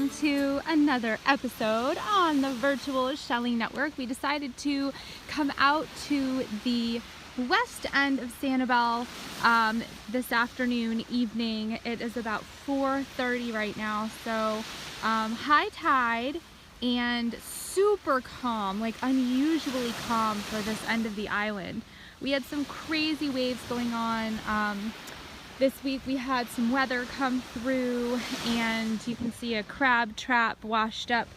welcome to another episode on the Virtual Shelling Network. We decided to come out to the west end of Sanibel this evening. It is about 4:30 right now, so high tide and super calm, like unusually calm for this end of the island. We had some crazy waves going on. This week we had some weather come through, and you can see a crab trap washed up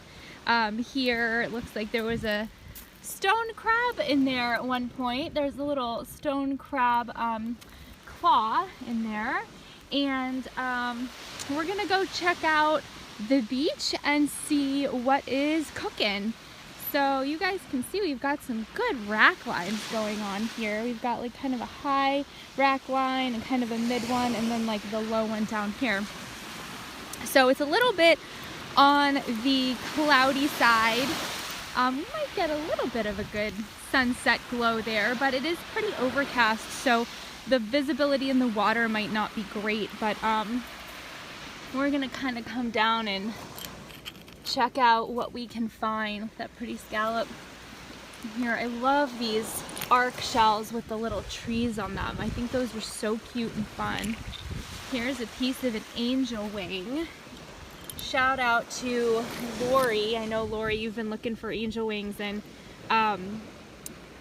here. It looks like there was a stone crab in there at one point. There's a little stone crab claw in there, and we're gonna go check out the beach and see what is cooking. So you guys can see we've got some good rack lines going on here. We've got like kind of a high rack line and kind of a mid one, and then like the low one down here. So it's a little bit on the cloudy side. We might get a little bit of a good sunset glow there, but it is pretty overcast, so the visibility in the water might not be great, but we're gonna kind of come down and check out what we can find with that pretty scallop here. I love these arc shells with the little trees on them. I think those are so cute and fun. Here's a piece of an angel wing. Shout out to Lori. I know, Lori, you've been looking for angel wings, and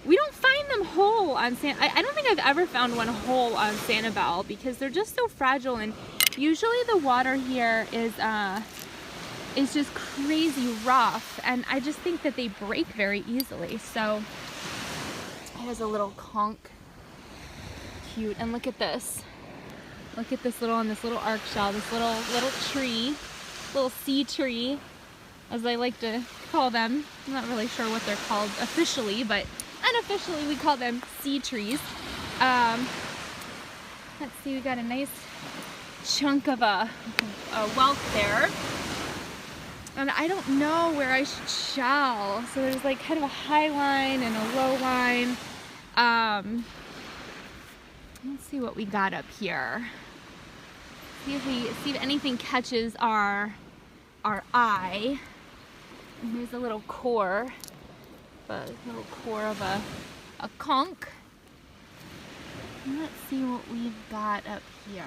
we don't find them whole on I don't think I've ever found one whole on Sanibel because they're just so fragile, and usually the water here is just crazy rough, and I just think that they break very easily. So here's a little conch. Cute. And look at this. Look at this little arc shell, this little tree, little sea tree, as I like to call them. I'm not really sure what they're called officially, but unofficially we call them sea trees. Let's see, we got a nice chunk of a whelk there. And I don't know where I should shell. So there's like kind of a high line and a low line. Let's see what we got up here. See if anything catches our eye. And here's a little core. A little core of a conch. And let's see what we've got up here.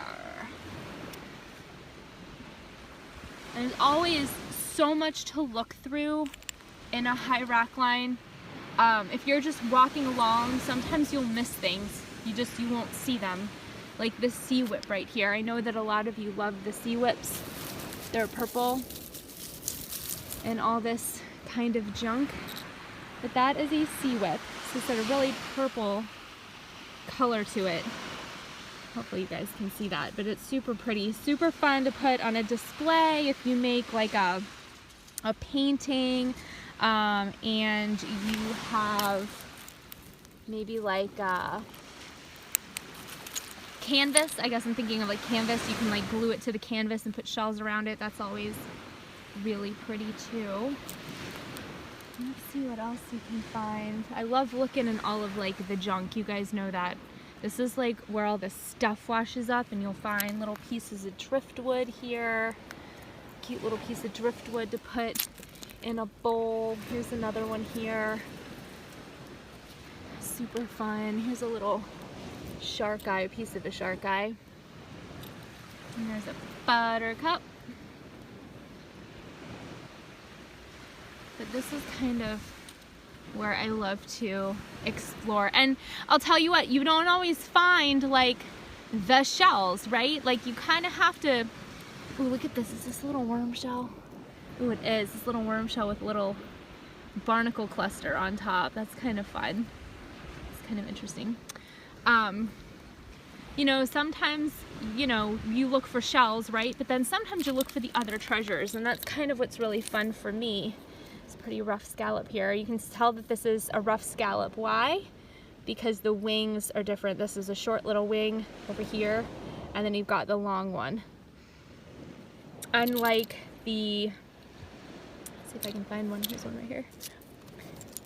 There's always so much to look through in a high rack line. If you're just walking along, sometimes you'll miss things. You won't see them. Like this sea whip right here. I know that a lot of you love the sea whips. They're purple and all this kind of junk. But that is a sea whip. So it's got a really purple color to it. Hopefully you guys can see that, but it's super pretty, super fun to put on a display if you make like a painting, and you have maybe like a canvas. I guess I'm thinking of like canvas. You can like glue it to the canvas and put shells around it. That's always really pretty too. Let's see what else you can find. I love looking in all of like the junk. You guys know that. This is like where all the stuff washes up, and you'll find little pieces of driftwood here. Cute little piece of driftwood to put in a bowl. Here's another one here. Super fun. Here's a little shark eye, a piece of a shark eye. And there's a buttercup. But this is kind of where I love to explore. And I'll tell you what, you don't always find like the shells, right? Like you kind of have to. Ooh, look at this. Is this a little worm shell? Ooh, it is. This little worm shell with a little barnacle cluster on top. That's kind of fun. It's kind of interesting. You know, sometimes, you know, you look for shells, right? But then sometimes you look for the other treasures, and that's kind of what's really fun for me. It's a pretty rough scallop here. You can tell that this is a rough scallop. Why? Because the wings are different. This is a short little wing over here, and then you've got the long one. Unlike the, let's see if I can find one. Here's one right here.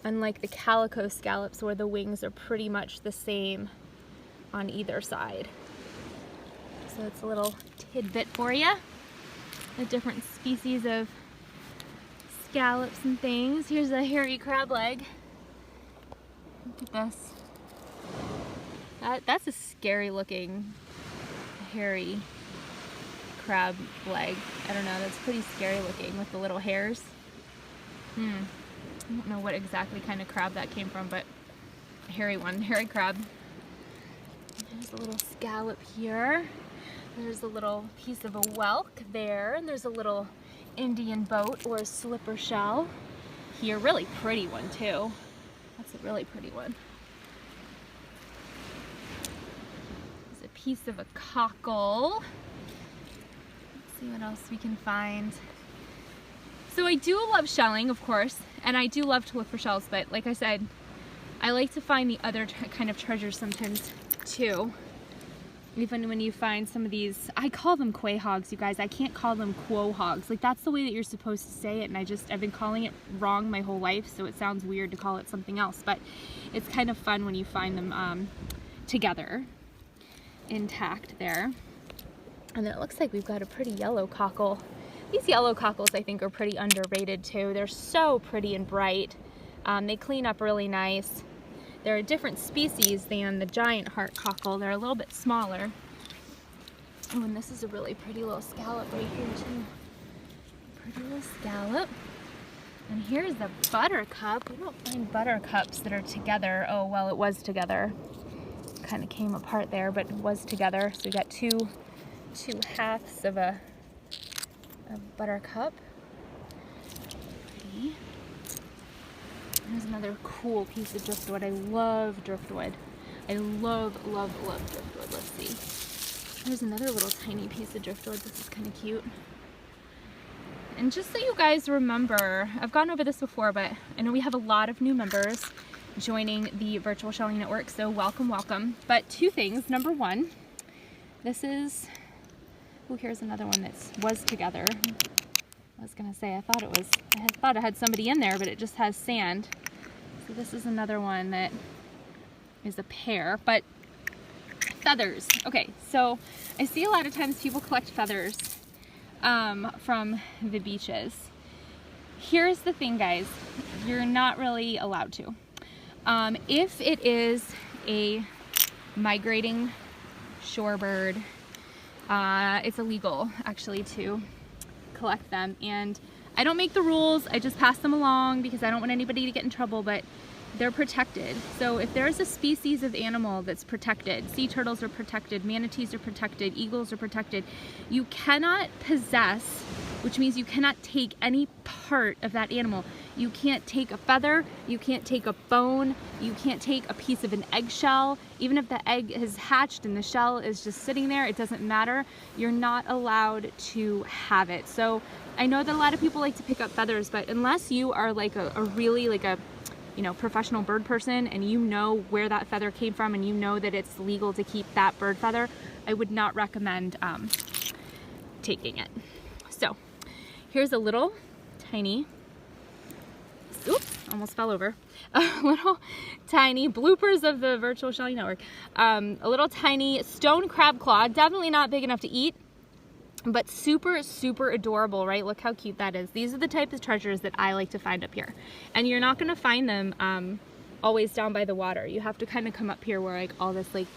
Unlike the calico scallops, where the wings are pretty much the same on either side. So it's a little tidbit for you. The different species of scallops and things. Here's a hairy crab leg. Look at this. That's a scary looking hairy crab leg. I don't know, that's pretty scary looking with the little hairs. I don't know what exactly kind of crab that came from, but a hairy one, hairy crab. There's a little scallop here. There's a little piece of a whelk there, and there's a little Indian boat or a slipper shell here. Really pretty one too. That's a really pretty one. There's a piece of a cockle. Let's see what else we can find. So I do love shelling, of course, and I do love to look for shells, but like I said, I like to find the other kind of treasures sometimes too. Even when you find some of these, I call them quahogs, you guys. I can't call them quahogs. Like, that's the way that you're supposed to say it, and I've been calling it wrong my whole life, so it sounds weird to call it something else. But it's kind of fun when you find them together, intact there. And then it looks like we've got a pretty yellow cockle. These yellow cockles, I think, are pretty underrated too. They're so pretty and bright. They clean up really nice. They're a different species than the giant heart cockle. They're a little bit smaller. Oh, and this is a really pretty little scallop right here too. Pretty little scallop. And here's the buttercup. We don't find buttercups that are together. Oh, well, it was together. Kind of came apart there, but it was together. So we got two halves of a buttercup. Pretty. Here's another cool piece of driftwood. I love driftwood. I love driftwood. Let's see. There's another little tiny piece of driftwood. This is kind of cute. And just so you guys remember, I've gone over this before, but I know we have a lot of new members joining the Virtual Shelling Network, so welcome, welcome. But two things. Number one, this is, oh, here's another one that was together. I was gonna say, I thought it had somebody in there, but it just has sand. So this is another one that is a pair, but feathers. Okay, so I see a lot of times people collect feathers from the beaches. Here's the thing, guys, you're not really allowed to. If it is a migrating shorebird, it's illegal actually to collect them, and I don't make the rules, I just pass them along because I don't want anybody to get in trouble, but they're protected. So if there's a species of animal that's protected, sea turtles are protected, manatees are protected, eagles are protected, you cannot possess, which means you cannot take any part of that animal. You can't take a feather, you can't take a bone, you can't take a piece of an eggshell. Even if the egg has hatched and the shell is just sitting there, it doesn't matter. You're not allowed to have it. So I know that a lot of people like to pick up feathers, but unless you are like a really like a, you know, professional bird person and you know where that feather came from and you know that it's legal to keep that bird feather, I would not recommend taking it. So here's a little tiny, oops, almost fell over, a little tiny bloopers of the Virtual Shelling Network. A little tiny stone crab claw, definitely not big enough to eat, but super, super adorable, right? Look how cute that is. These are the type of treasures that I like to find up here. And you're not gonna find them always down by the water. You have to kind of come up here where like all this like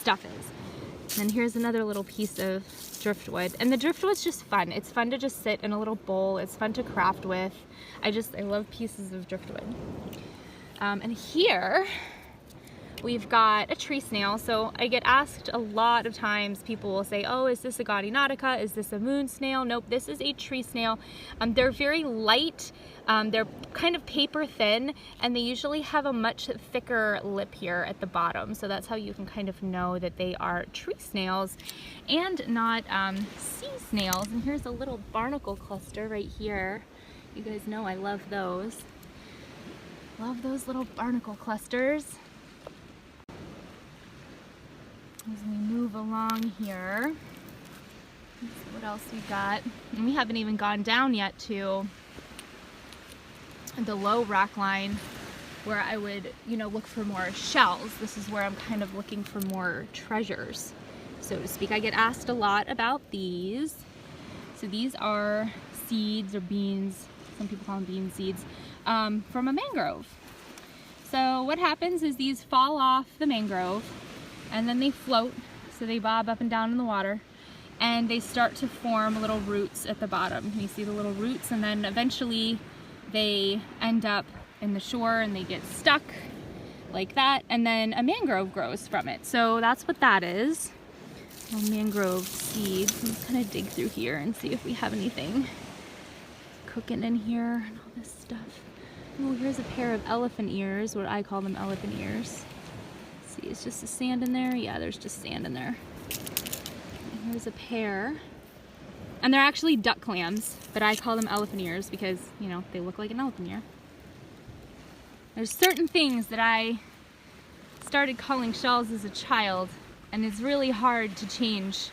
stuff is. And here's another little piece of driftwood. And the driftwood's just fun. It's fun to just sit in a little bowl. It's fun to craft with. I love pieces of driftwood. And here we've got a tree snail. So I get asked a lot of times, people will say, oh, is this a gaudy nautica? Is this a moon snail? Nope, this is a tree snail. They're very light. They're kind of paper thin, and they usually have a much thicker lip here at the bottom. So that's how you can kind of know that they are tree snails and not sea snails. And here's a little barnacle cluster right here. You guys know I love those. Love those little barnacle clusters. As we move along here, let's see what else we got. And we haven't even gone down yet to the low rock line where I would, you know, look for more shells. This is where I'm kind of looking for more treasures, so to speak. I get asked a lot about these. So these are seeds or beans, some people call them bean seeds, from a mangrove. So what happens is these fall off the mangrove and then they float, so they bob up and down in the water, and they start to form little roots at the bottom. You see the little roots, and then eventually they end up in the shore and they get stuck like that, and then a mangrove grows from it. So that's what that is. Little mangrove seeds. Let's kind of dig through here and see if we have anything cooking in here and all this stuff. Oh, here's a pair of elephant ears, what I call them elephant ears. Let's see, it's just the sand in there? Yeah, there's just sand in there. And here's a pair. And they're actually duck clams, but I call them elephant ears because, you know, they look like an elephant ear. There's certain things that I started calling shells as a child, and it's really hard to change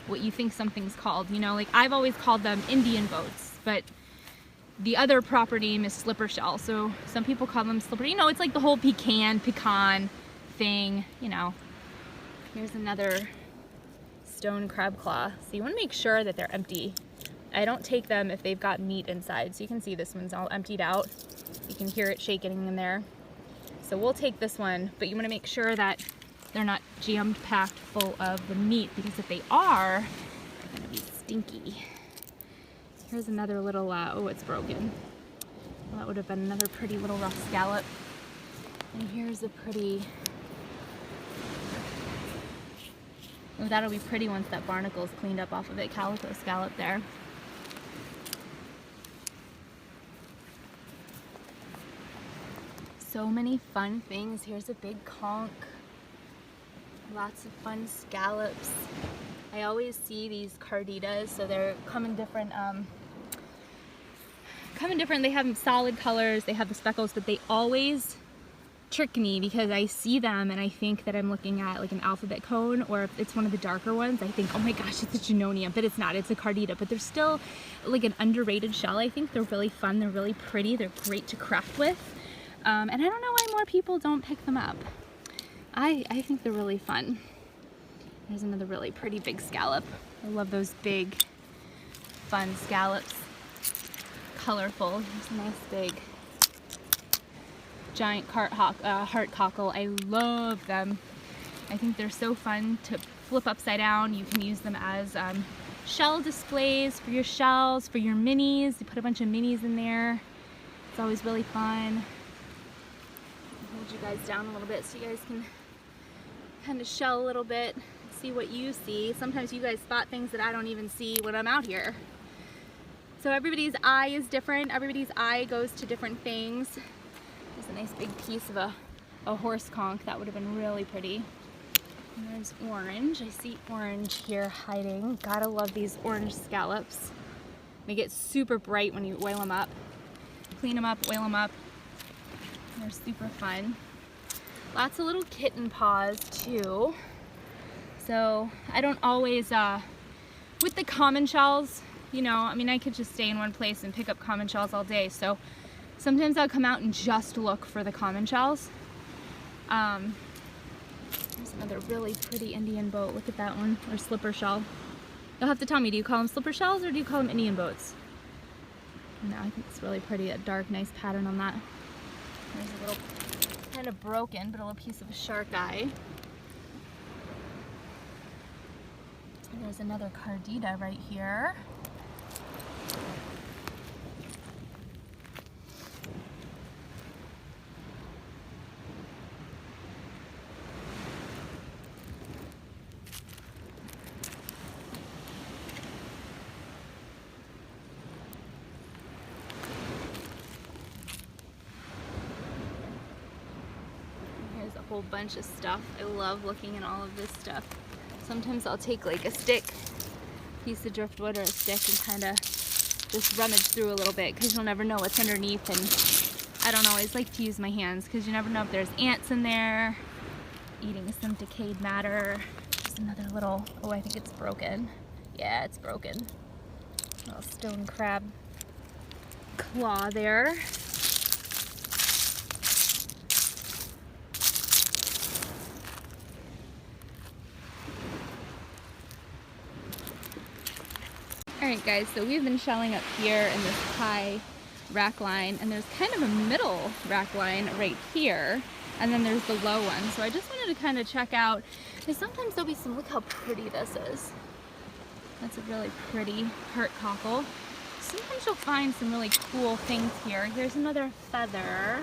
what you think something's called. You know, like I've always called them Indian boats, but the other proper name is slipper shell. So some people call them slipper. You know, it's like the whole pecan thing, you know. Here's another stone crab claw. So you want to make sure that they're empty. I don't take them if they've got meat inside. So you can see this one's all emptied out. You can hear it shaking in there. So we'll take this one, but you want to make sure that they're not jammed packed full of the meat, because if they are, they're going to be stinky. Here's another little, oh, it's broken. Well, that would have been another pretty little rough scallop. And here's a pretty, oh, that'll be pretty once that barnacle's cleaned up off of it. Calico scallop there. So many fun things. Here's a big conch. Lots of fun scallops. I always see these carditas, so they're come in different, they have solid colors, they have the speckles, but they always trick me because I see them and I think that I'm looking at like an alphabet cone, or if it's one of the darker ones, I think, oh my gosh, it's a Junonia, but it's not, it's a cardita. But they're still like an underrated shell. I think they're really fun, they're really pretty, they're great to craft with. And I don't know why more people don't pick them up. I think they're really fun. There's another really pretty big scallop. I love those big, fun scallops. Colorful. There's a nice big giant heart cockle. I love them. I think they're so fun to flip upside down. You can use them as shell displays for your shells, for your minis. You put a bunch of minis in there. It's always really fun. I'll hold you guys down a little bit so you guys can kind of shell a little bit, see what you see. Sometimes you guys spot things that I don't even see when I'm out here. So everybody's eye is different. Everybody's eye goes to different things. There's a nice big piece of a horse conch. That would have been really pretty. And there's orange. I see orange here hiding. Gotta love these orange scallops. They get super bright when you oil them up. Clean them up, oil them up. They're super fun. Lots of little kitten paws too. So I don't always, with the common shells, you know, I mean, I could just stay in one place and pick up common shells all day. So sometimes I'll come out and just look for the common shells. There's another really pretty Indian boat. Look at that one, or slipper shell. You'll have to tell me, do you call them slipper shells or do you call them Indian boats? No, I think it's really pretty, a dark, nice pattern on that. There's a little, kind of broken, but a little piece of a shark eye. And there's another cardita right here. Whole bunch of stuff. I love looking at all of this stuff. Sometimes I'll take like a stick, piece of driftwood or a stick, and kind of just rummage through a little bit, because you'll never know what's underneath. And I don't always like to use my hands because you never know if there's ants in there eating some decayed matter. Just another little, oh, I think it's broken. Yeah, it's broken. Little stone crab claw there. Alright guys, so we've been shelling up here in this high rack line, and there's kind of a middle rack line right here, and then there's the low one. So I just wanted to kind of check out, because sometimes there'll be some, look how pretty this is. That's a really pretty heart cockle. Sometimes you'll find some really cool things here. Here's another feather.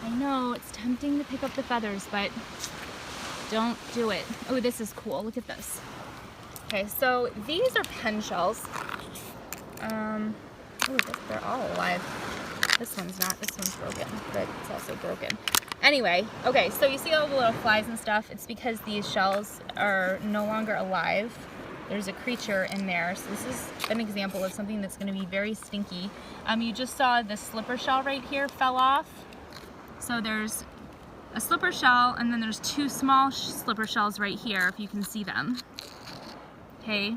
I know it's tempting to pick up the feathers, but don't do it. Oh, this is cool. Look at this. Okay, so these are pen shells. Oh, they're all alive. This one's not. This one's broken, but it's also broken. Anyway, okay, so you see all the little flies and stuff. It's because these shells are no longer alive. There's a creature in there. So this is an example of something that's going to be very stinky. You just saw the slipper shell right here fell off. So there's a slipper shell, and then there's two small slipper shells right here, if you can see them. Okay,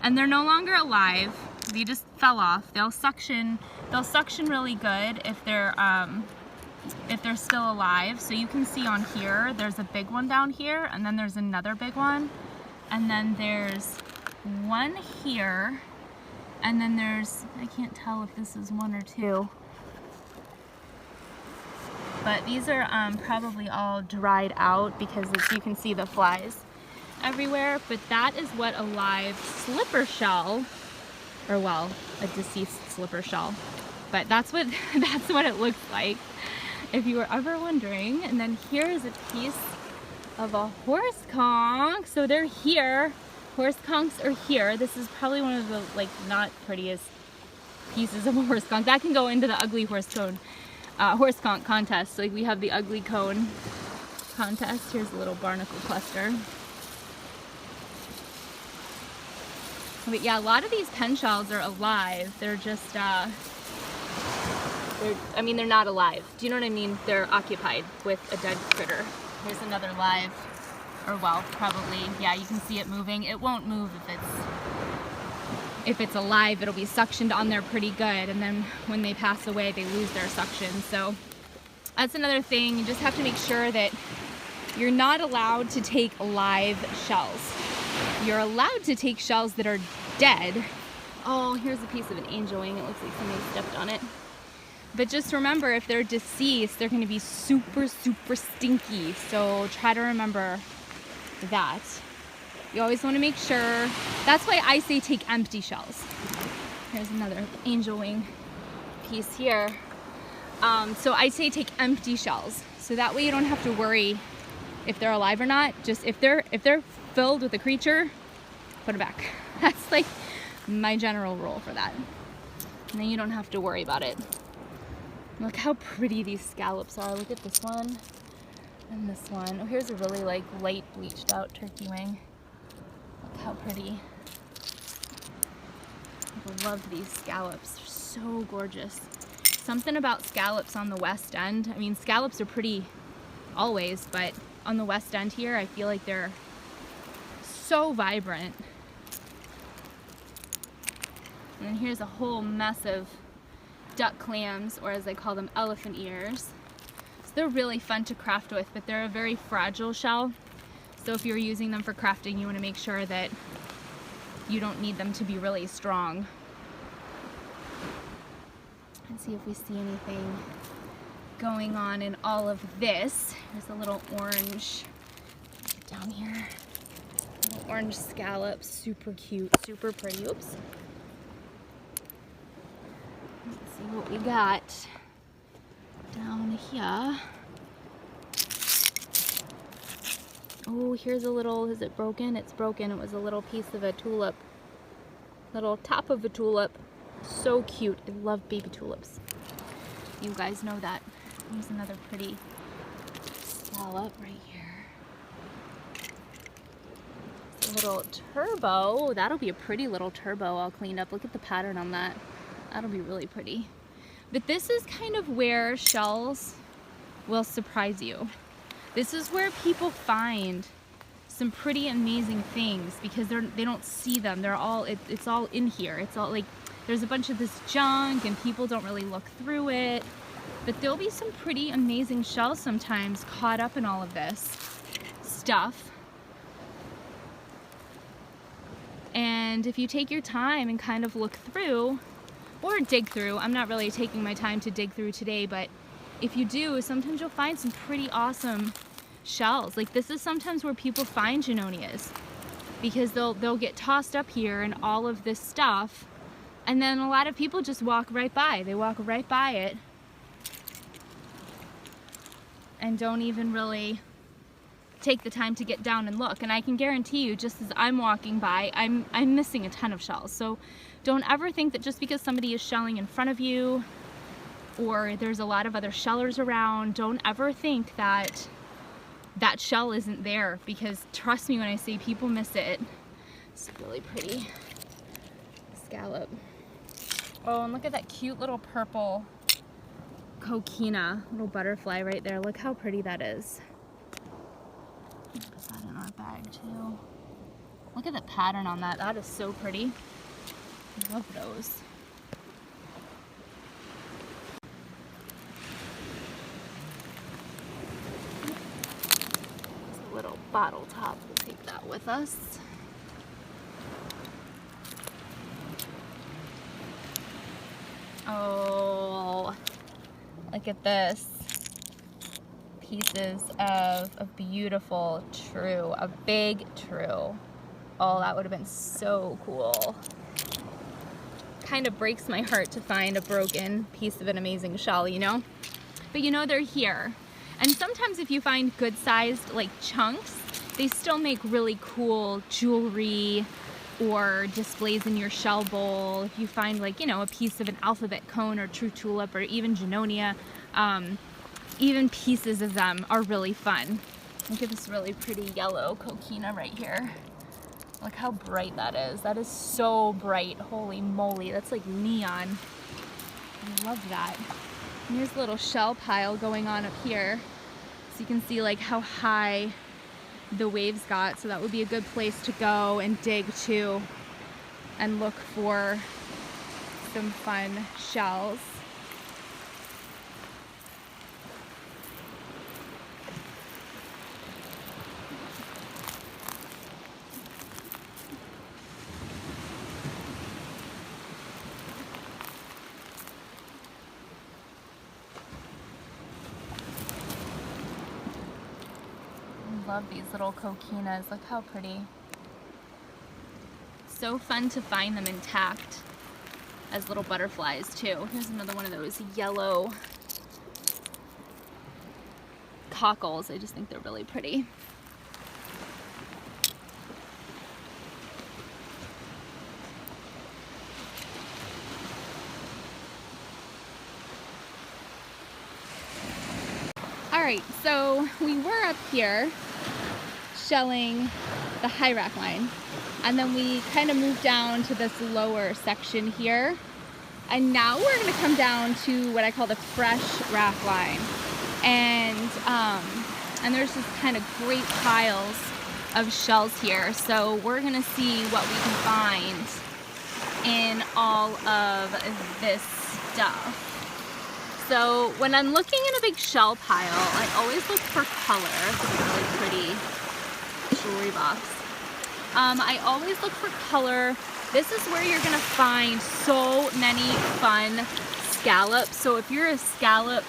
and they're no longer alive. They just fell off. They'll suction really good if they're still alive. So you can see on here, there's a big one down here, and then there's another big one, and then there's one here, and then there's, I can't tell if this is one or two, but these are probably all dried out because you can see the flies everywhere. But that is what a live slipper shell, or well, a deceased slipper shell, but that's what it looks like, if you were ever wondering. And then here is a piece of a horse conch. So they're here. Horse conchs are here. This is probably one of the not prettiest pieces of a horse conch. That can go into the ugly horse conch contest. Like we have the ugly cone contest. Here's a little barnacle cluster. But yeah, a lot of these pen shells are alive. They're just, they're not alive. Do you know what I mean? They're occupied with a dead critter. Here's another live, or well, probably, yeah, you can see it moving. It won't move if it's alive. It'll be suctioned on there pretty good, and then when they pass away, they lose their suction. So that's another thing. You just have to make sure that you're not allowed to take live shells. You're allowed to take shells that are dead. Oh, here's a piece of an angel wing. It looks like somebody stepped on it. But just remember, if they're deceased, they're going to be super, super stinky. So try to remember that. You always want to make sure. That's why I say take empty shells. Here's another angel wing piece here. So I say take empty shells. So that way you don't have to worry if they're alive or not. Just if they're filled with a creature, put it back. That's like my general rule for that. And then you don't have to worry about it. Look how pretty these scallops are. Look at this one and this one. Oh, here's a really light bleached out turkey wing. Look how pretty. I love these scallops. They're so gorgeous. Something about scallops on the west end. I mean, scallops are pretty always, but on the west end here, I feel like they're so vibrant. And then here's a whole mess of duck clams, or as I call them, elephant ears. So they're really fun to craft with, but they're a very fragile shell. So if you're using them for crafting, you want to make sure that you don't need them to be really strong. Let's see if we see anything going on in all of this. There's a little orange, get down here, little orange scallop, super cute, super pretty. Oops. Let's see what we got down here. Oh, here's a little, is it broken? It's broken. It was a little piece of a tulip, little top of a tulip. So cute. I love baby tulips. You guys know that. Here's another pretty scallop right here. It's a little turbo. Oh, that'll be a pretty little turbo all cleaned up. Look at the pattern on that. That'll be really pretty. But this is kind of where shells will surprise you. This is where people find some pretty amazing things because they don't see them. They're all, it's all in here. It's all like, there's a bunch of this junk and people don't really look through it. But there'll be some pretty amazing shells sometimes caught up in all of this stuff. And if you take your time and kind of look through, or dig through. I'm not really taking my time to dig through today, but if you do, sometimes you'll find some pretty awesome shells. Like this is sometimes where people find Junonias, because they'll get tossed up here and all of this stuff, and then a lot of people just walk right by. They walk right by it and don't even really take the time to get down and look. And I can guarantee you, just as I'm walking by, I'm missing a ton of shells. So don't ever think that just because somebody is shelling in front of you or there's a lot of other shellers around, don't ever think that that shell isn't there, because trust me when I say people miss it. It's really pretty scallop. Oh, and look at that cute little purple coquina, little butterfly right there. Look how pretty that is. Put that in our bag too. Look at the pattern on that. That is so pretty. I love those. Little bottle top, we'll take that with us. Oh, look at this. Pieces of a beautiful true, a big true. Oh, that would have been so cool. Kind of breaks my heart to find a broken piece of an amazing shell, you know? But you know, they're here. And sometimes if you find good sized like chunks, they still make really cool jewelry or displays in your shell bowl. If you find like, you know, a piece of an alphabet cone or true tulip or even Junonia, even pieces of them are really fun. Look at this really pretty yellow coquina right here. Look how bright that is. That is so bright. Holy moly, that's like neon. I love that. And here's a little shell pile going on up here. So you can see like how high the waves got. So that would be a good place to go and dig too and look for some fun shells. Love these little coquinas. Look how pretty. So fun to find them intact as little butterflies too. Here's another one of those yellow cockles. I just think they're really pretty. All right, so we were up here shelling the high rack line, and then we kind of moved down to this lower section here, and now we're going to come down to what I call the fresh rack line, and there's just kind of great piles of shells here. So we're going to see what we can find in all of this stuff. So when I'm looking in a big shell pile, I always look for color. It's a really pretty jewelry box. I always look for color. This is where you're gonna find so many fun scallops. So if you're a scallop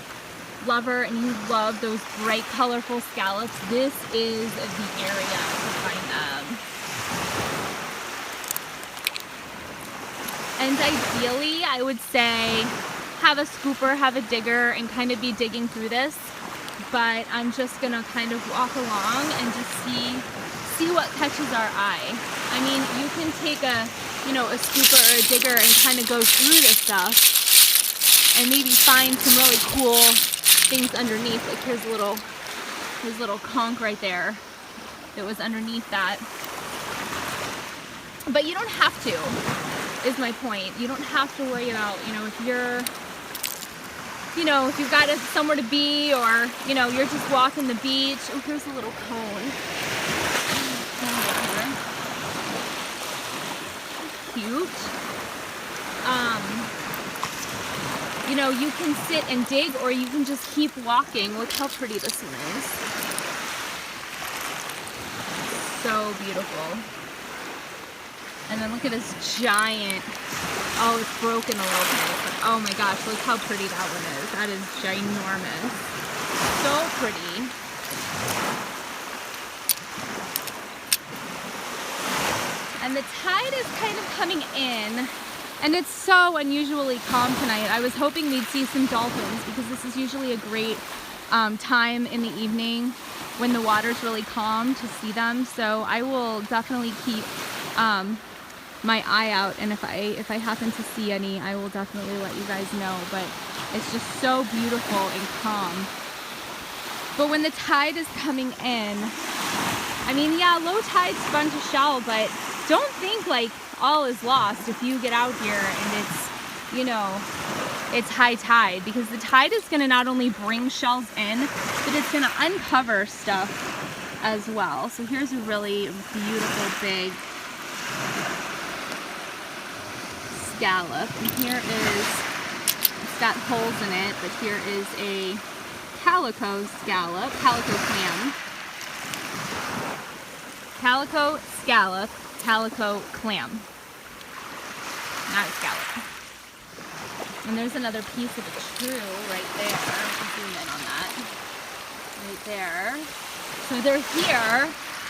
lover and you love those bright, colorful scallops, this is the area to find them. And ideally, I would say, have a scooper, have a digger, and kind of be digging through this. But I'm just gonna kind of walk along and just see what catches our eye. I mean, you can take a scooper or a digger and kind of go through this stuff and maybe find some really cool things underneath. Like here's a little conch right there that was underneath that. But you don't have to, is my point. You don't have to worry about, if you've got somewhere to be, or, you're just walking the beach. Oh, here's a little cone. Cute. You can sit and dig, or you can just keep walking. Look how pretty this one is. So beautiful. And then look at this giant, oh, it's broken a little bit, but oh my gosh, look how pretty that one is. That is ginormous. So pretty. And the tide is kind of coming in, and it's so unusually calm tonight. I was hoping we'd see some dolphins because this is usually a great time in the evening when the water's really calm to see them. So I will definitely keep my eye out, and if I happen to see any, I will definitely let you guys know. But it's just so beautiful and calm. But when the tide is coming in, I mean, yeah, low tide's fun to shell, but don't think like all is lost if you get out here and it's, you know, it's high tide, because the tide is going to not only bring shells in, but it's going to uncover stuff as well. So here's a really beautiful big scallop, and here is, it's got holes in it, but here is a calico scallop, calico clam, calico scallop, calico clam, not a scallop. And there's another piece of a true right there. Zoom in on that. Right there. So they're here.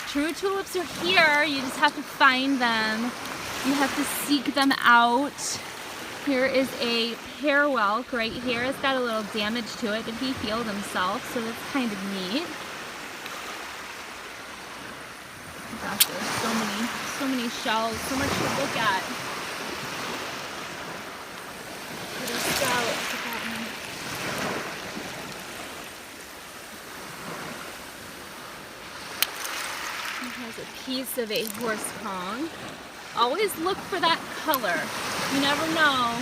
True tulips are here. You just have to find them. You have to seek them out. Here is a pear whelk right here. It's got a little damage to it, but he healed himself, so that's kind of neat. Gosh, there's so many shells, so much to look at. Little scallops. Here's a piece of a horse conch. Always look for that color. You never know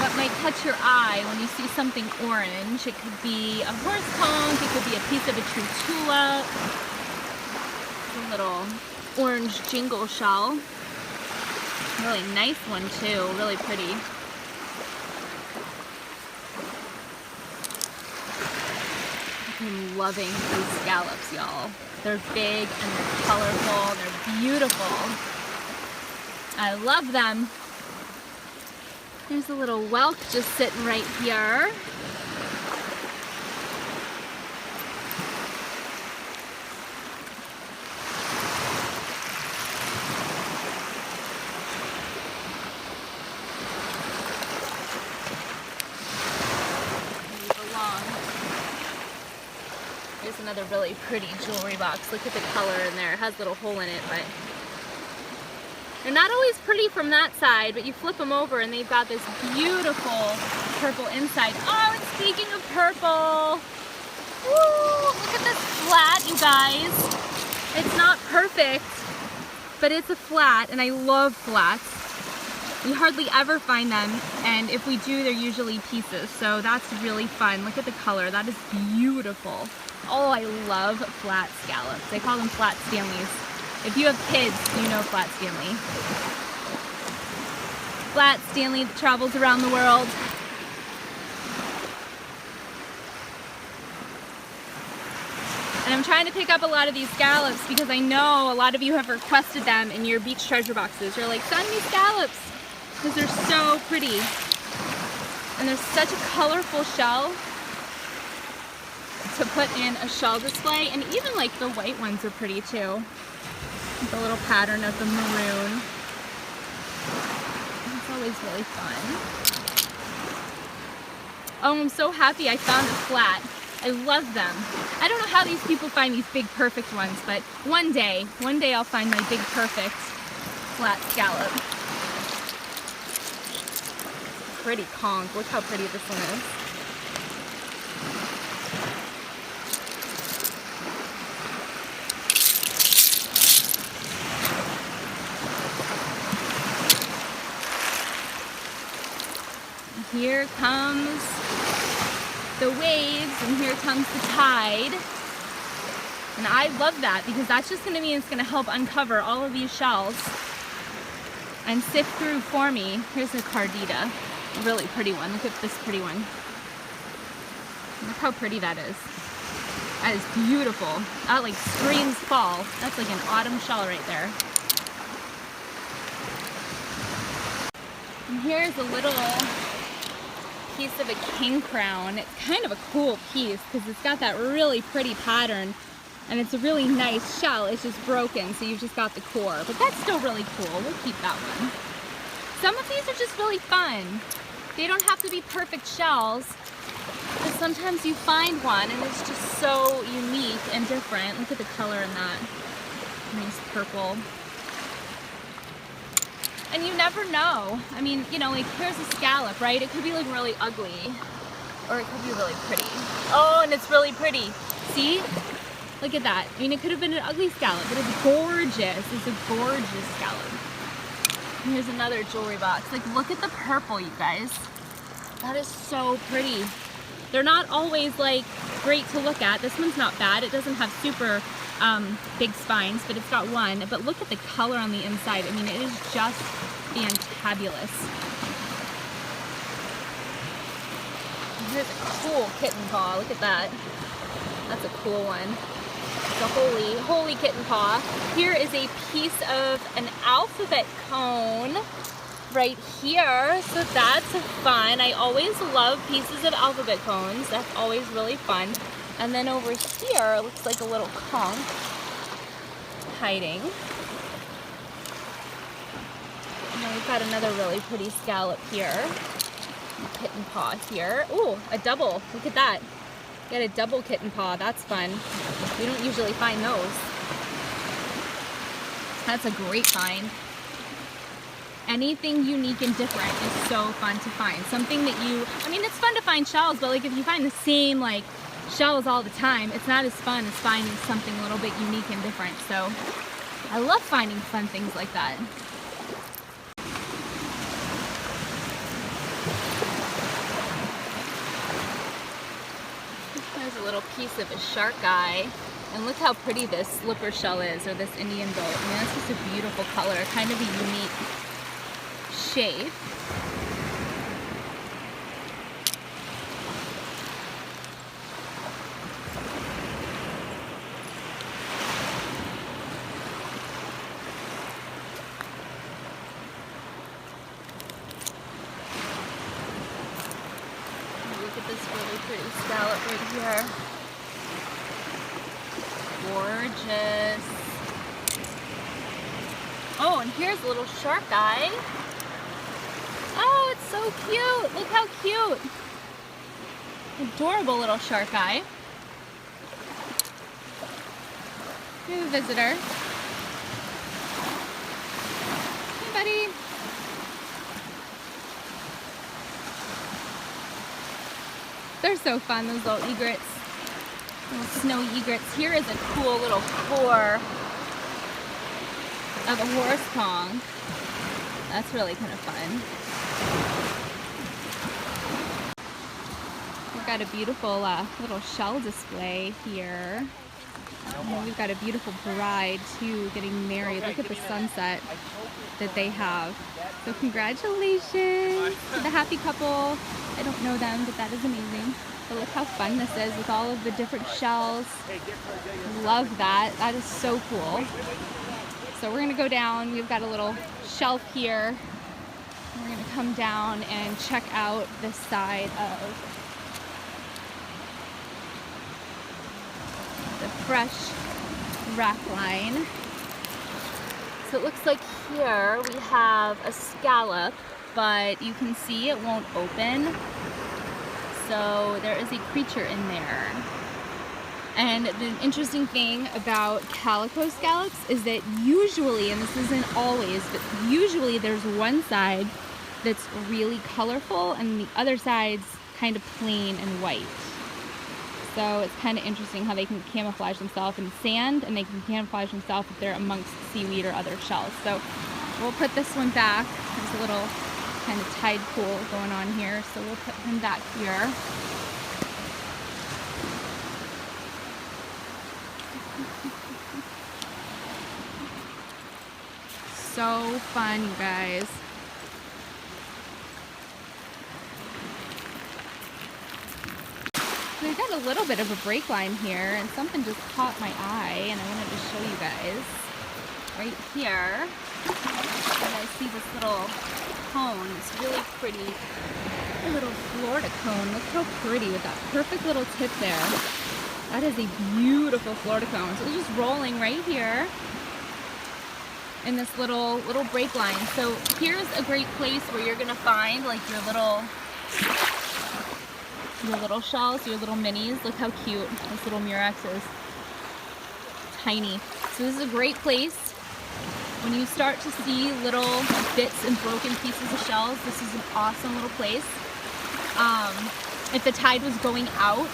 what might catch your eye when you see something orange. It could be a horse conch, it could be a piece of a true tulip. A little orange jingle shell. Really nice one too, really pretty. I'm loving these scallops, y'all. They're big and they're colorful, they're beautiful. I love them. There's a little whelk just sitting right here. Here's another really pretty jewelry box. Look at the color in there. It has a little hole in it, but they're not always pretty from that side, but you flip them over and they've got this beautiful purple inside. Oh, and speaking of purple, woo, look at this flat, you guys. It's not perfect, but it's a flat, and I love flats. We hardly ever find them, and if we do, they're usually pieces, so that's really fun. Look at the color. That is beautiful. Oh, I love flat scallops. They call them flat Stanleys. If you have kids, you know flat Stanley. Flat Stanley that travels around the world. And I'm trying to pick up a lot of these scallops because I know a lot of you have requested them in your beach treasure boxes. You're like, send me scallops, because they're so pretty. And they're such a colorful shell to put in a shell display. And even like the white ones are pretty too. The little pattern of the maroon. It's always really fun. Oh, I'm so happy I found a flat. I love them. I don't know how these people find these big perfect ones, but one day I'll find my big perfect flat scallop. Pretty conch. Look how pretty this one is. Here comes the waves, and here comes the tide. And I love that, because that's just going to mean it's going to help uncover all of these shells and sift through for me. Here's a cardita, a really pretty one. Look at this pretty one. Look how pretty that is. That is beautiful. That like screams fall. That's like an autumn shell right there. here's a little piece of a king crown. It's kind of a cool piece because it's got that really pretty pattern and it's a really nice shell. It's just broken, so you've just got the core, but that's still really cool. We'll keep that one. Some of these are just really fun. They don't have to be perfect shells, but sometimes you find one and it's just so unique and different. Look at the color in that. Nice purple. And you never know. I mean, you know, like here's a scallop, right? It could be like really ugly, or it could be really pretty. Oh, and it's really pretty. See? Look at that. I mean, it could have been an ugly scallop, but it's gorgeous. It's a gorgeous scallop. And here's another jewelry box. Like, look at the purple, you guys. That is so pretty. They're not always like great to look at. This one's not bad. It doesn't have super big spines, but it's got one. But look at the color on the inside. I mean, it is just fantabulous. Here's a cool kitten paw. Look at that. That's a cool one. It's a holy kitten paw. Here is a piece of an alphabet cone right here. So that's fun. I always love pieces of alphabet cones. That's always really fun. And then over here, it looks like a little conch hiding. And then we've got another really pretty scallop here. A kitten paw here. Ooh, a double. Look at that. Got a double kitten paw. That's fun. We don't usually find those. That's a great find. Anything unique and different is so fun to find. Something that I mean, it's fun to find shells, but like if you find the same like shells all the time, it's not as fun as finding something a little bit unique and different. So I love finding fun things like that. There's a little piece of a shark eye. And look how pretty this slipper shell is, or this Indian boat. I mean, that's just a beautiful color, kind of a unique shape. Look at this really pretty scallop right here. Gorgeous. Oh, and here's a little shark eye. Oh, it's so cute. Look how cute. Adorable little shark eye. We have a visitor. Hey, buddy. They're so fun, those little egrets. Little snowy egrets. Here is a cool little core of a horse conch. That's really kind of fun. We've got a beautiful little shell display here. And we've got a beautiful bride too getting married. Look at the sunset that they have. So congratulations to the happy couple. I don't know them, but that is amazing. But look how fun this is with all of the different shells. Love that. That is so cool. So we're going to go down. We've got a little shelf here. We're going to come down and check out this side of the fresh rack line. So it looks like here we have a scallop, but you can see it won't open. So there is a creature in there. And the interesting thing about calico scallops is that usually, and this isn't always, but usually there's one side that's really colorful and the other side's kind of plain and white. So it's kind of interesting how they can camouflage themselves in sand, and they can camouflage themselves if they're amongst seaweed or other shells. So we'll put this one back. There's a little kind of tide pool going on here, so we'll put him back here. So fun, you guys. We've got a little bit of a break line here, and something just caught my eye, and I wanted to show you guys. Right here, you guys see this little cone. It's really pretty. A little Florida cone. Look how pretty with that perfect little tip there. That is a beautiful Florida cone. So it's just rolling right here in this little break line. So here's a great place where you're gonna find like your little shells, your little minis. Look how cute this little Murex is. Tiny. So this is a great place when you start to see little bits and broken pieces of shells. This is an awesome little place. If the tide was going out,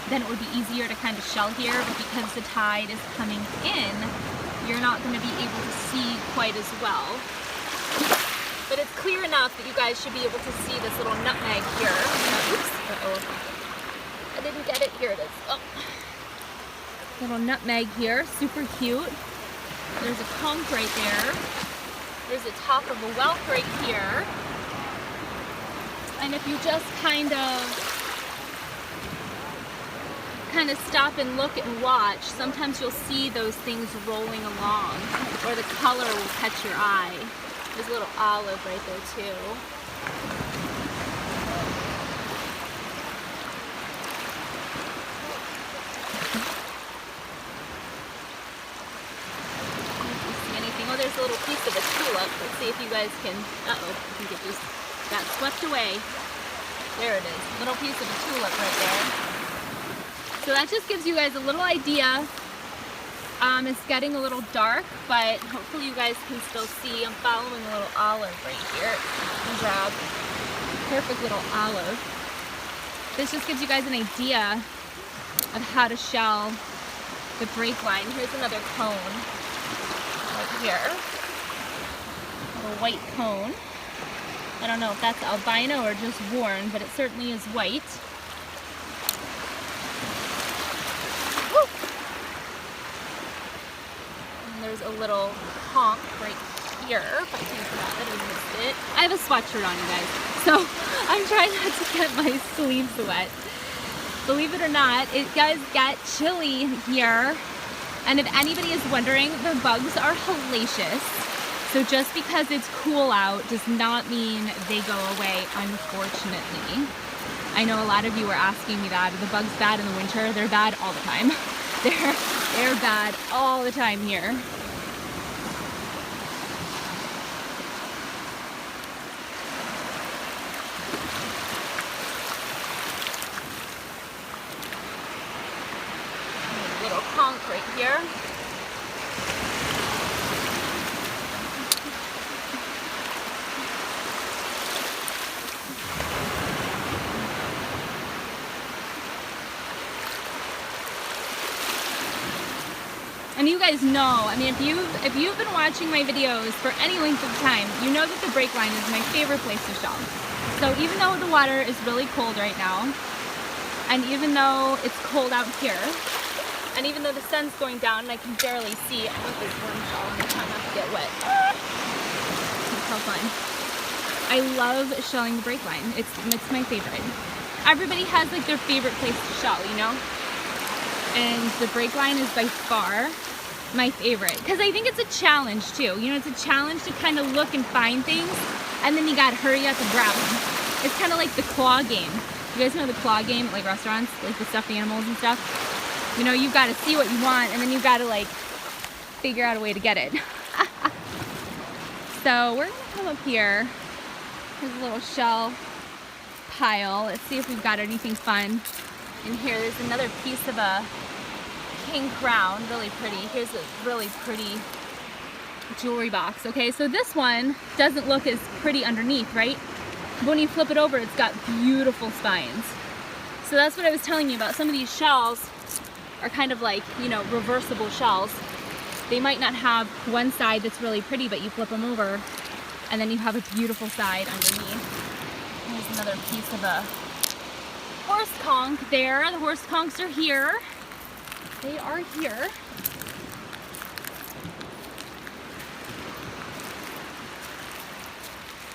then it would be easier to kind of shell here, but because the tide is coming in, you're not going to be able to see quite as well. But it's clear enough that you guys should be able to see this little nutmeg here. Oops, uh-oh. I didn't get it. Here it is. Oh. Little nutmeg here, super cute. There's a conch right there. There's a top of a whelk right here. And if you just kind of stop and look and watch, sometimes you'll see those things rolling along, or the color will catch your eye. There's a little olive right there too. See anything? Oh, there's a little piece of a tulip. Let's see if you guys can, uh-oh, I think it just got swept away. There it is, little piece of a tulip right there. So that just gives you guys a little idea. It's getting a little dark, but hopefully you guys can still see. I'm following a little olive right here. Grab perfect little olive. This just gives you guys an idea of how to shell the break line. Here's another cone right here. A little white cone. I don't know if that's albino or just worn, but it certainly is white. There's a little conch right here, if I can grab it, I missed it. I have a sweatshirt on, you guys, so I'm trying not to get my sleeves wet. Believe it or not, it does get chilly here, and if anybody is wondering, the bugs are hellacious. So just because it's cool out does not mean they go away, unfortunately. I know a lot of you were asking me that. Are the bugs bad in the winter? They're bad all the time. They're bad all the time here. Little conch right here. And you guys know, I mean, if you've been watching my videos for any length of time, you know that the break line is my favorite place to shell. So even though the water is really cold right now, and even though it's cold out here, and even though the sun's going down and I can barely see, I want this worm shell and I'm trying not to get wet. It's so fun. I love shelling the break line. It's my favorite. Everybody has like their favorite place to shell, you know? And the break line is by far my favorite, because I think it's a challenge too. You know, it's a challenge to kind of look and find things, and then you gotta hurry up and grab them. It's kind of like the claw game. You guys know the claw game at like restaurants, like the stuffed animals and stuff? You know, you've got to see what you want, and then you've got to like figure out a way to get it. So we're gonna come up here. There's a little shell pile. Let's see if we've got anything fun in here. There's another piece of a king crown, really pretty. Here's a really pretty jewelry box. Okay, so this one doesn't look as pretty underneath, right? But when you flip it over, it's got beautiful spines. So that's what I was telling you about. Some of these shells are kind of like, you know, reversible shells. They might not have one side that's really pretty, but you flip them over and then you have a beautiful side underneath. There's another piece of a horse conch there. The horse conchs are here. They are here.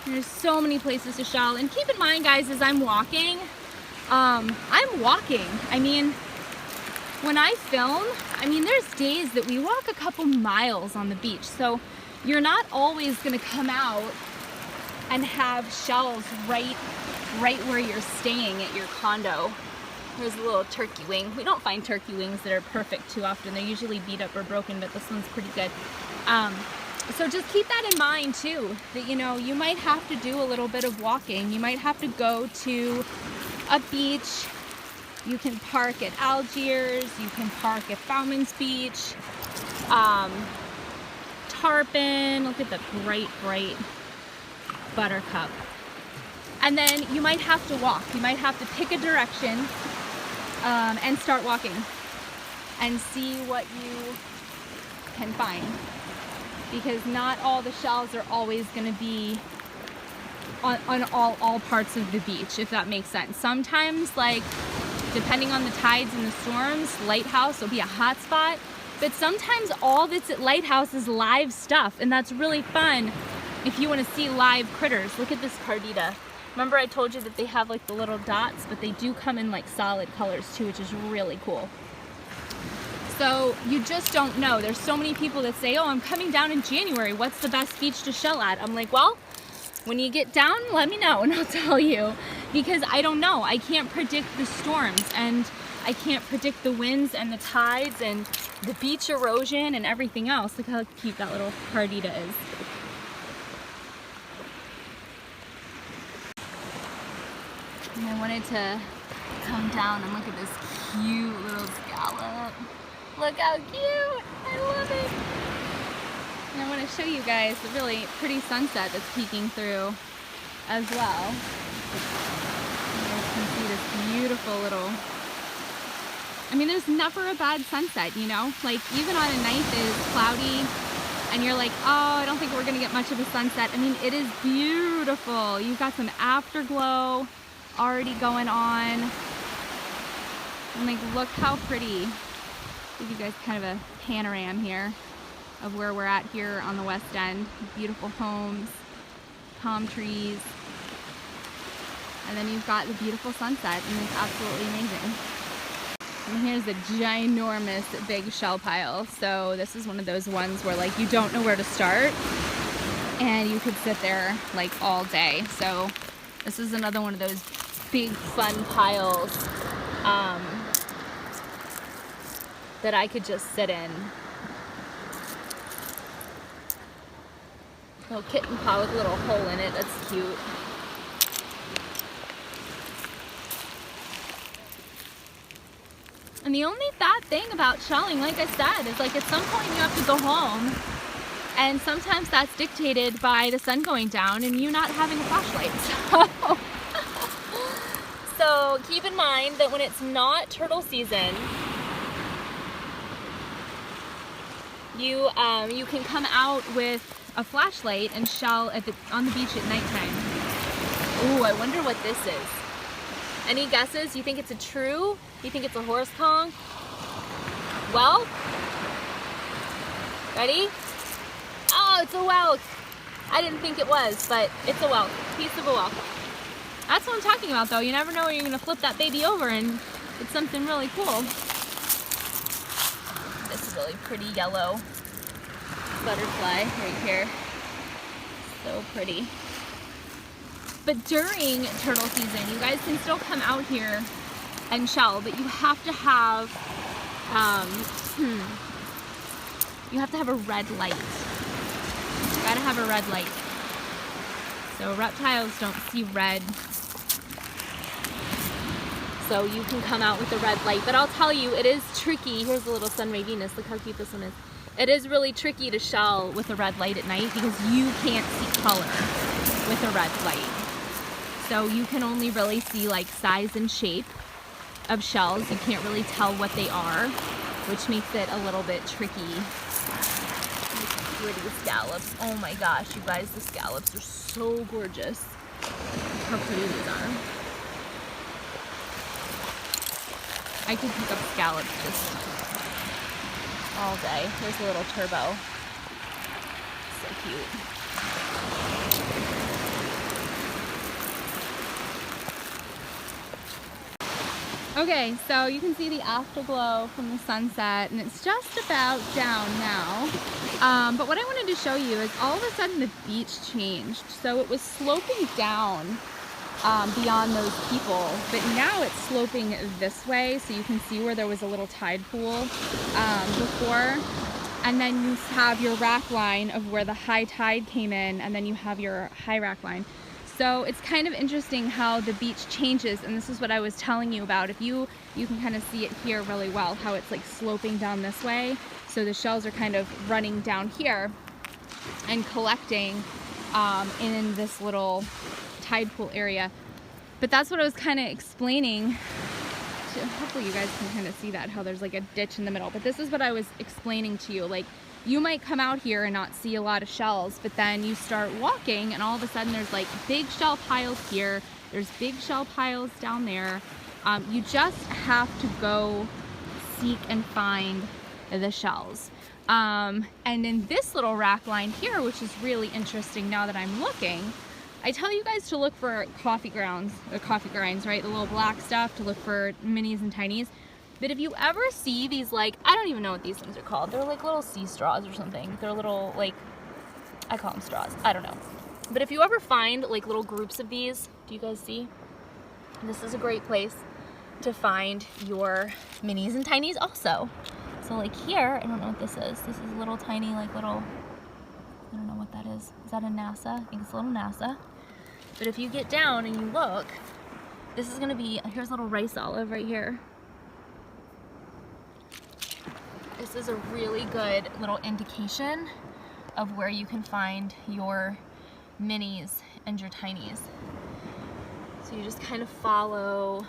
There's so many places to shell. And keep in mind, guys, as I'm walking, I'm walking. I mean, when I film, I mean, there's days that we walk a couple miles on the beach. So you're not always gonna come out and have shells right where you're staying at your condo. There's a little turkey wing. We don't find turkey wings that are perfect too often. They're usually beat up or broken, but this one's pretty good. So just keep that in mind too, that you know, you might have to do a little bit of walking. You might have to go to a beach. You can park at Algiers, you can park at Bowman's Beach, Tarpon. Look at the bright buttercup. And then you might have to walk. You might have to pick a direction and start walking and see what you can find. Because not all the shells are always going to be on all parts of the beach, if that makes sense. Sometimes, like, depending on the tides and the storms, Lighthouse will be a hot spot. But sometimes all that's at Lighthouse is live stuff, and that's really fun if you want to see live critters. Look at this cardita. Remember I told you that they have like the little dots, but they do come in like solid colors too, which is really cool. So you just don't know. There's so many people that say, oh, I'm coming down in January. What's the best beach to shell at? I'm like, well, when you get down, let me know and I'll tell you. Because I don't know. I can't predict the storms, and I can't predict the winds and the tides and the beach erosion and everything else. Look how cute that little cardita is. And I wanted to come down and look at this cute little scallop. Look how cute! I love it! And I want to show you guys the really pretty sunset that's peeking through as well. You guys can see this beautiful little... I mean, there's never a bad sunset, you know? Like, even on a night that is cloudy and you're like, oh, I don't think we're going to get much of a sunset. I mean, it is beautiful. You've got some afterglow already going on. And like, look how pretty. Give you guys kind of a panorama here of where we're at here on the West End. Beautiful homes, palm trees, and then you've got the beautiful sunset, and it's absolutely amazing. And here's a ginormous big shell pile. So this is one of those ones where like you don't know where to start, and you could sit there like all day. So this is another one of those big fun piles that I could just sit in. Little kitten paw with a little hole in it. That's cute. And the only bad thing about shelling, like I said, is like at some point you have to go home, and sometimes that's dictated by the sun going down and you not having a flashlight. So keep in mind that when it's not turtle season, you can come out with a flashlight and shell on the beach at nighttime. Ooh, I wonder what this is. Any guesses? You think it's a true? You think it's a horse conch? Whelk? Ready? Oh, it's a whelk. I didn't think it was, but it's a whelk. Piece of a whelk. That's what I'm talking about, though. You never know when you're going to flip that baby over and it's something really cool. This is really pretty yellow butterfly right here. So pretty. But during turtle season, you guys can still come out here and shell, but you have to have a red light. You gotta have a red light. So reptiles don't see red. So you can come out with a red light. But I'll tell you, it is tricky. Here's a little Sunray Venus. Look how cute this one is. It is really tricky to shell with a red light at night because you can't see color with a red light. So you can only really see like size and shape of shells. You can't really tell what they are, which makes it a little bit tricky. Pretty scallops. Oh my gosh, you guys, the scallops are so gorgeous. Look how pretty these are. I could pick up scallops just all day. Here's a little turbo. So cute. Okay, so you can see the afterglow from the sunset, and it's just about down now. But what I wanted to show you is all of a sudden the beach changed. So it was sloping down beyond those people, but now it's sloping this way, so you can see where there was a little tide pool before. And then you have your rack line of where the high tide came in, and then you have your high rack line. So it's kind of interesting how the beach changes, and this is what I was telling you about. If you can kind of see it here really well, how it's like sloping down this way. So the shells are kind of running down here and collecting in this little tide pool area. But that's what I was kind of explaining. Hopefully you guys can kind of see that, how there's like a ditch in the middle. But this is what I was explaining to you. Like, you might come out here and not see a lot of shells, but then you start walking and all of a sudden there's like big shell piles here, there's big shell piles down there. You just have to go seek and find the shells. And in this little rack line here, which is really interesting now that I'm looking, I tell you guys to look for coffee grinds, right? The little black stuff, to look for minis and tinies. But if you ever see these, like, I don't even know what these things are called. They're like little sea straws or something. They're little, like, I call them straws. I don't know. But if you ever find like little groups of these, do you guys see? This is a great place to find your minis and tinies also. So like here, I don't know what this is. This is a little tiny, like little, I don't know what that is. Is that a NASA? I think it's a little NASA. But if you get down and you look, this is gonna be, here's a little rice olive right here. This is a really good little indication of where you can find your minis and your tinies. So you just kind of follow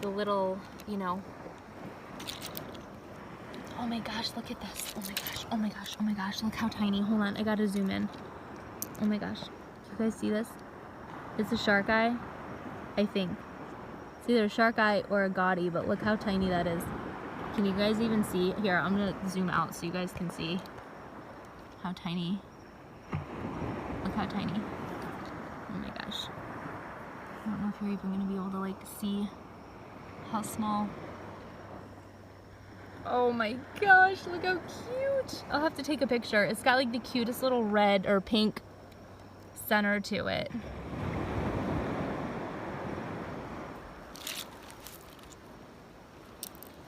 the little, you know, oh my gosh, look at this. Oh my gosh, oh my gosh, oh my gosh, look how tiny. Hold on, I gotta zoom in. Oh my gosh, you guys see this? It's a shark eye, I think. It's either a shark eye or a gaudy, but look how tiny that is. Can you guys even see? Here, I'm gonna zoom out so you guys can see how tiny. Look how tiny. Oh my gosh. I don't know if you're even gonna be able to like see how small. Oh my gosh, look how cute. I'll have to take a picture. It's got like the cutest little red or pink center to it.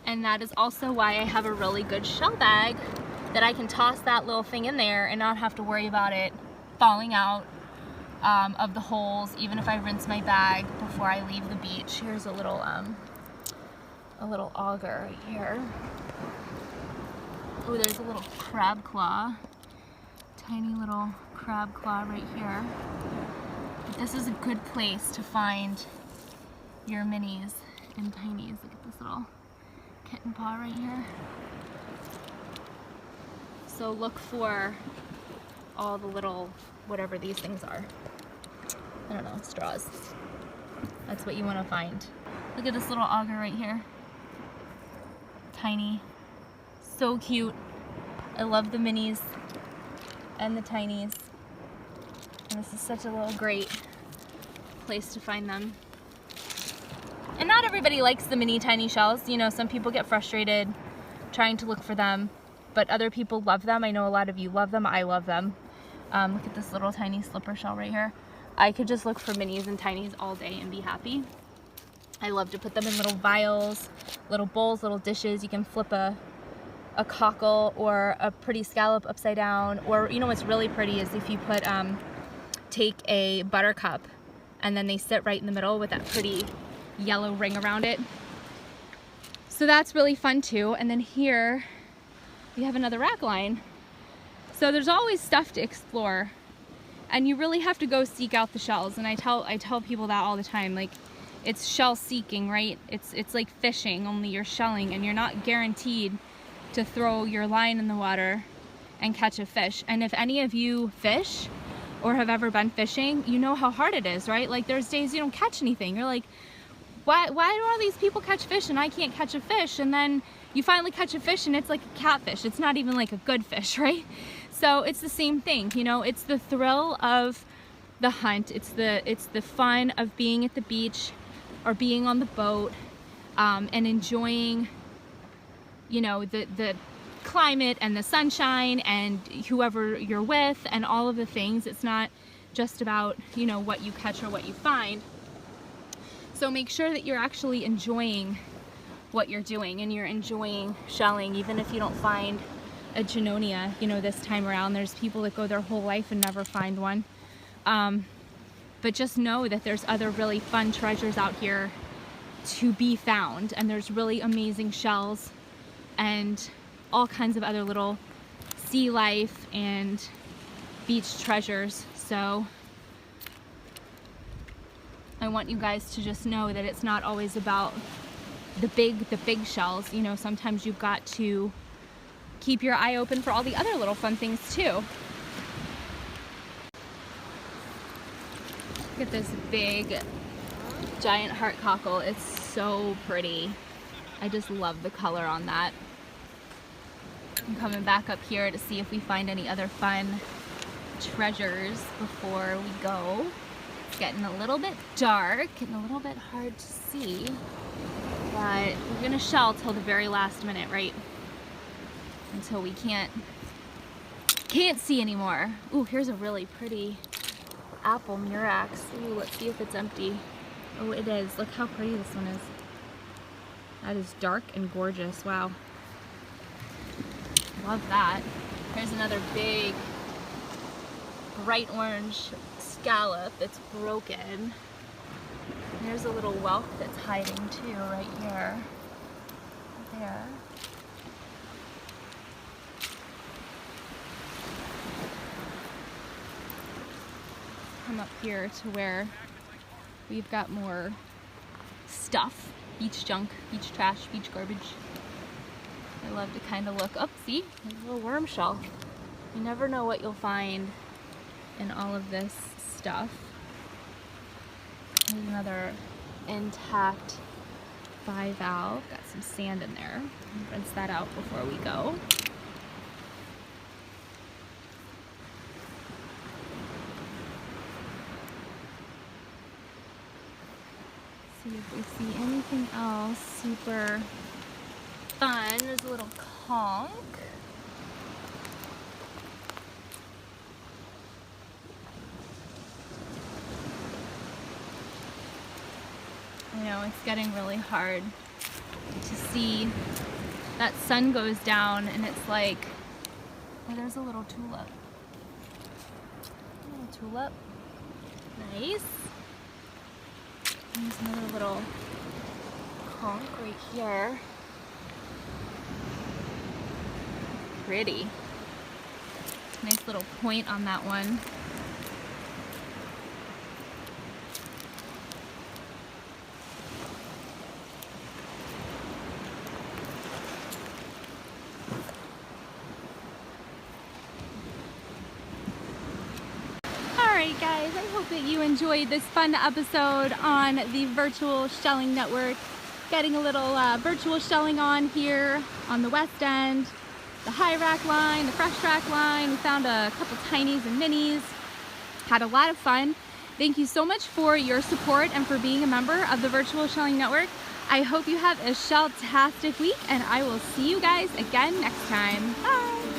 And that is also why I have a really good shell bag, that I can toss that little thing in there and not have to worry about it falling out of the holes, even if I rinse my bag before I leave the beach. Here's a little auger right here. Oh, there's a little crab claw. Tiny little crab claw right here. But this is a good place to find your minis and tinies. Look at this little kitten paw right here. So look for all the little, whatever these things are. I don't know, straws. That's what you want to find. Look at this little auger right here. Tiny. So cute. I love the minis and the tinies. And this is such a little great place to find them. And not everybody likes the mini tiny shells. You know, some people get frustrated trying to look for them, but other people love them. I know a lot of you love them. I love them. Look at this little tiny slipper shell right here. I could just look for minis and tinies all day and be happy. I love to put them in little vials, little bowls, little dishes. You can flip a cockle or a pretty scallop upside down. Or, you know what's really pretty is if you put, take a buttercup and then they sit right in the middle with that pretty yellow ring around it. So that's really fun too. And then here we have another rack line. So there's always stuff to explore, and you really have to go seek out the shells. And I tell people that all the time. Like, it's shell seeking, right? It's like fishing, only you're shelling, and you're not guaranteed to throw your line in the water and catch a fish. And if any of you fish or have ever been fishing, you know how hard it is, right? Like, there's days you don't catch anything. You're like, why do all these people catch fish and I can't catch a fish? And then you finally catch a fish and it's like a catfish. It's not even like a good fish, right? So it's the same thing, you know, it's the thrill of the hunt. It's the fun of being at the beach, or being on the boat and enjoying, you know, the climate and the sunshine and whoever you're with and all of the things. It's not just about, you know, what you catch or what you find. So make sure that you're actually enjoying what you're doing and you're enjoying shelling, even if you don't find a Junonia, you know, this time around. There's people that go their whole life and never find one. But just know that there's other really fun treasures out here to be found, and there's really amazing shells and all kinds of other little sea life and beach treasures. So I want you guys to just know that it's not always about the big shells. You know, sometimes you've got to keep your eye open for all the other little fun things too. Look at this big giant heart cockle. It's so pretty. I just love the color on that. I'm coming back up here to see if we find any other fun treasures before we go. It's getting a little bit dark and a little bit hard to see, but we're gonna shell till the very last minute, right? Until we can't see anymore. Ooh, here's a really pretty apple murex. Ooh, let's see if it's empty. Oh, it is. Look how pretty this one is. That is dark and gorgeous. Wow. Love that. Here's another big bright orange scallop that's broken. There's a little whelk that's hiding too right here. There. Come up here to where we've got more stuff. Beach junk, beach trash, beach garbage. I love to kind of look up. See, there's a little worm shell. You never know what you'll find in all of this stuff. There's another intact bivalve. Got some sand in there. Rinse that out before we go. See if we see anything else super fun. There's a little conch. I know it's getting really hard to see. That sun goes down and it's like, oh, there's a little tulip. A little tulip. Nice. There's another little conch right here. Pretty. Nice little point on that one. Alright guys, I hope that you enjoyed this fun episode on the Virtual Shelling Network. Getting a little virtual shelling on here on the west end. The high rack line, the fresh rack line. We found a couple tinies and minis. Had a lot of fun. Thank you so much for your support and for being a member of the Virtual Shelling Network. I hope you have a shell-tastic week, and I will see you guys again next time. Bye!